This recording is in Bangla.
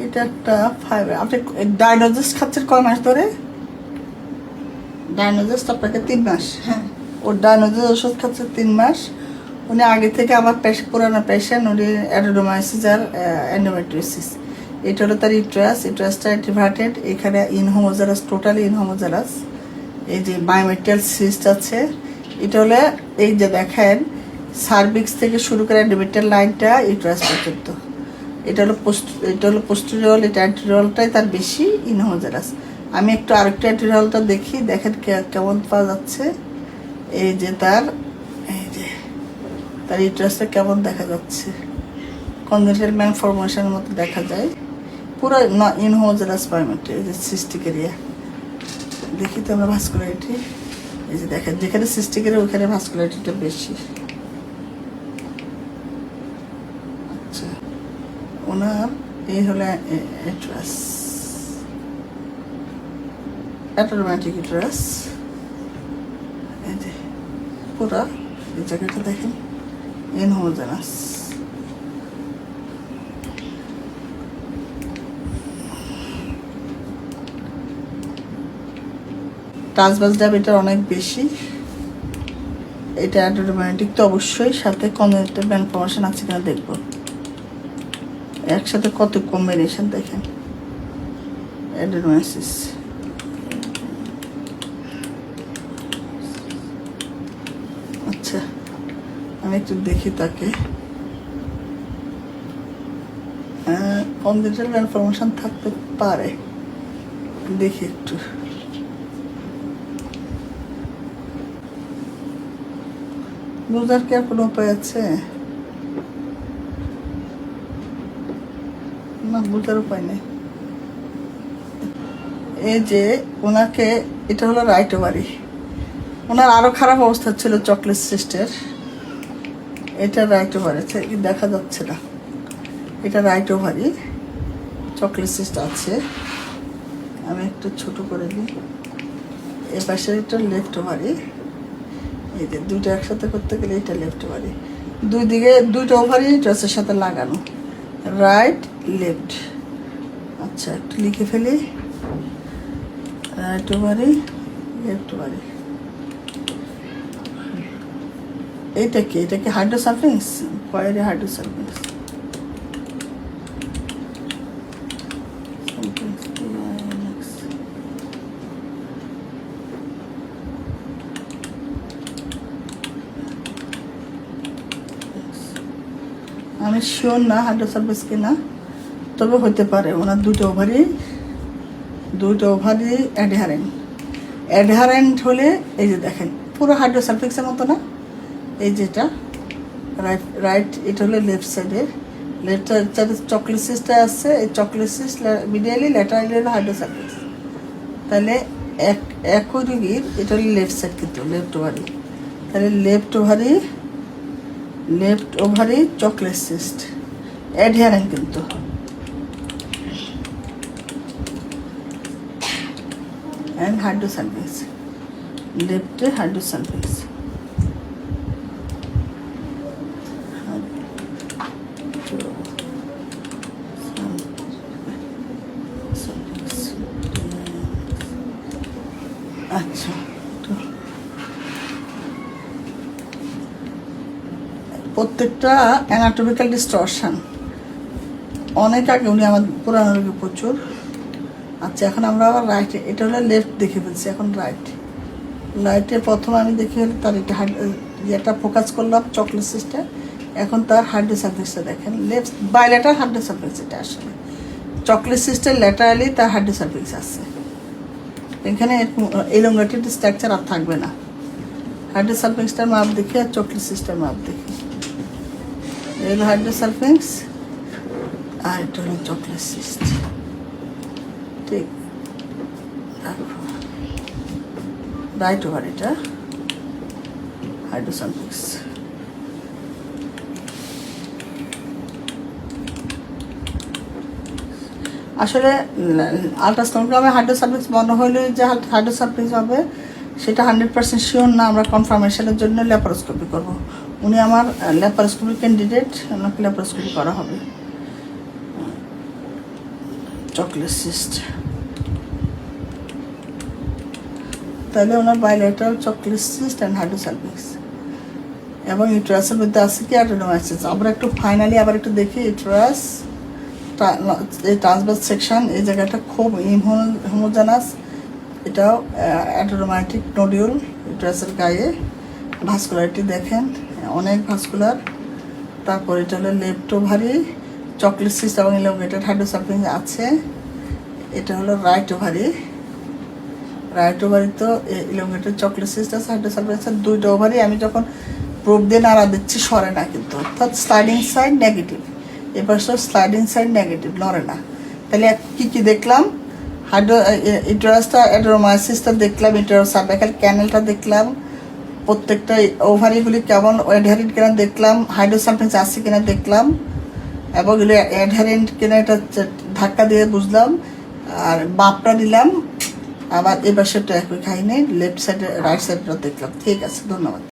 এটা একটা ফাইবার। আপনি ডায়নোজেস খাচ্ছেন কয় মাস ধরে? ডায়নোজেস আপনাকে 3 মাস। হ্যাঁ। ও ডায়নোজেস ওষুধ খাচ্ছে 3 মাস। উনি আগে থেকে আমার পুরানো পেশেন্ট, উনি অ্যাডেনোমাইসিস আর এন্ডোমেট্রিওসিস। এটা হলো তার ইউট্রাসটা অ্যাক্টিভেটেড। এখানে ইনহোমোজারাস, টোটালি ইনহোমোজারাস। এই যে বায়োমেট্রিয়াল সিস্ট আছে। এটা হলে এই যে দেখেন সার্ভিক্স থেকে শুরু করে এন্ডোমেট্রিয়াল লাইনটা ইউট্রাস পর্যন্ত। এটা হলো পোস্টেরিয়ল, এটা অ্যান্টেরিয়লটাই তার বেশি ইনহোমোজারাস। আমি একটু আরেকটা অ্যান্টেরিয়লটা দেখি, দেখেন কেমন পাওয়া যাচ্ছে। এই যে তার ইউট্রাসটা কেমন দেখা যাচ্ছে, কনজেনিটাল ম্যালফরমেশনের মতো দেখা যায়। পুরো ইনহোমোজারাস বায়োমেট্রি। এই যে সিস্টিক এরিয়া দেখি তো আমরা ভাস্কুলারিটি। এই যে দেখেন যেখানে সিস্টিক এরিয়া ওখানে ভাস্কুলারিটিটা বেশি। আচ্ছা, ওনার এই হলো ইউট্রাস, অটোমেটিক ইউট্রাস। এই যে পুরা এই জায়গাটা দেখেন ইনহোমোজেনাস। ট্রান্সভার্স ডায়ামিটার অনেক বেশি। এটা অ্যাডোডোমাইটিক তো অবশ্যই, সাথে কনজেনিটাল ম্যালফরমেশন আছে কিনা দেখবো। একসাথে কত কম্বিনেশন দেখেন। অ্যাডেনোমাইসিস, আচ্ছা আমি একটু দেখি তাকে। কনজেনিটাল ম্যালফরমেশন থাকতে পারে, দেখি একটু। বুঝার কি আর কোনো উপায় আছে? না, বুঝার উপায় নেই। এই যে ওনাকে, এটা হলো রাইট ওভারি। ওনার আরো খারাপ অবস্থা ছিল চকলেট সিস্টের। এটা রাইট ওভারি, দেখা যাচ্ছে না। এটা রাইট ওভারি, চকলেট সিস্ট আছে। আমি একটু ছোট করে দিই। এ পাশে এটা লেফট ওভারি। এই যে দুইটা একসাথে করতে গেলে এটা লেফট ওভারি। দুই দিকে দুইটা ওভারি ড্রেসের সাথে লাগানো, রাইট লেফট। আচ্ছা একটু লিখে ফেলি, রাইট ওভারি লেফট ওভারি। এটা কি হাইড্রোসালফিংস? পয়েরে হাইড্রোসালফিংস। আমি শিওর না হাইড্রোসালফেস কিনা, তবে হতে পারে। ওনার দুটো ওভারি অ্যাডহারেন্ট হলে এই যে দেখেন পুরো হাইড্রোসালফিক্সের মতো না। এই যেটা রাইট, এটা হলো লেফট সাইডের। লেফট সাইডে চকলেট সিস্টটা আছে। এই চকলেট সিস্ট মিডিয়ালি ল্যাটারালি হলো হাইড্রোসালফিক্স। তাহলে একই রোগীর এটা হলো লেফট সাইড, কিন্তু লেফট ওভারি। তাহলে লেফট ওভারি চকলেট সিস্ট অ্যাডহারেন্ট কিন্তু। and hydrosulfides, left hydrosulfides। আচ্ছা, প্রত্যেকটা অ্যানাটমিক্যাল ডিস্টরশন। অনেক আগে উনি আমার পুরানো রোগী প্রচুর। আচ্ছা এখন আমরা আবার রাইটে, এটা হলো লেফট দেখে ফেলছি, এখন রাইটে প্রথম আমি দেখে ফেলি তার এটা ফোকাস করলাম চকলেট সিস্টে। এখন তার হাইড্রোসালফিক্সটা দেখেন, লেফট বাইলেটার হাইড্রোসালফিক্স। এটা আসলে চকলেট সিস্টের ল্যাটারালি তার হাইড্রোসালফিক্স আছে। এখানে এলোঙ্গেটেড স্ট্রাকচার আর থাকবে না। হাইড্রোসালফিক্সটার মাপ দেখি আর চকলেট সিস্টের মাপ দেখি। এগুলো হাইড্রোসালফিক্স আর এটা হলো চকলেট সিস্ট। ঠিক, রাইট ওভার এটা হাইড্রোসালফিক্স। আসলে আল্ট্রাসাউন্ডগ্রামে হাইড্রোসালফিক্স মনে হইলে যে হাইড্রোসালফিক্স হবে সেটা 100% শিওর না। আমরা কনফার্মেশনের জন্য ল্যাপারোস্কোপি করব। উনি আমার ল্যাপারোস্কোপি ক্যান্ডিডেট, ওনাকে ল্যাপারোস্কোপি করা হবে। চকলেট সিস্ট, তাহলে ওনার বাইলেটারাল চকলেট সিস্ট অ্যান্ড হাইড্রোসালফিক্স এবং ইউটেরাসের মধ্যে আছে কি অ্যাডেনোমাইসিস। আমরা একটু ফাইনালি আবার একটু দেখি ইউটেরাস, এই ট্রান্সভার্স সেকশন, এই জায়গাটা খুব হোমোজেনাস, এটাও অ্যাডেনোমাইটিক নোডিউল ইউটেরাসের গায়ে। ভাস্কুলারিটি দেখেন অনেক ভাস্কুলার। তারপর এটা হলো লেফট ওভারি, চকলেট সিস্ট এবং ইলংগেটেড হাইড্রোসালফিক্স আছে। এটা হলো রাইট ওভারি, রাইট ওভারি তো ইলংগেটেড চকলেট সিস্ট আছে, হাইড্রোসালফিক্স আছে, দুইটা ওভারি। আমি যখন প্রোব দিয়ে নাড়া দিচ্ছি সরে না কিন্তু, অর্থাৎ স্লাইডিং সাইড নেগেটিভ, এবার স্লাইডিং সাইড নেগেটিভ, নড়ে না। তাহলে কী কী দেখলাম? ইউটেরাসটা, অ্যাডেনোমাইসিসটা দেখলাম, ইউটেরাস সার্ভাইকাল ক্যানেলটা দেখলাম, প্রত্যেকটা ওভারিগুলি কেমন অ্যাডহারেন্ট কিনা দেখলাম, হাইড্রোসালফিক্স আছে কিনা দেখলাম, এবং এগুলো অ্যাডহারেন্ট কিনা এটা ধাক্কা দিয়ে বুঝলাম। আর বাপটা নিলাম, আবার এবার সেটা একই খাইনি, লেফট সাইডে রাইট সাইডটা দেখলাম। ঠিক আছে, ধন্যবাদ।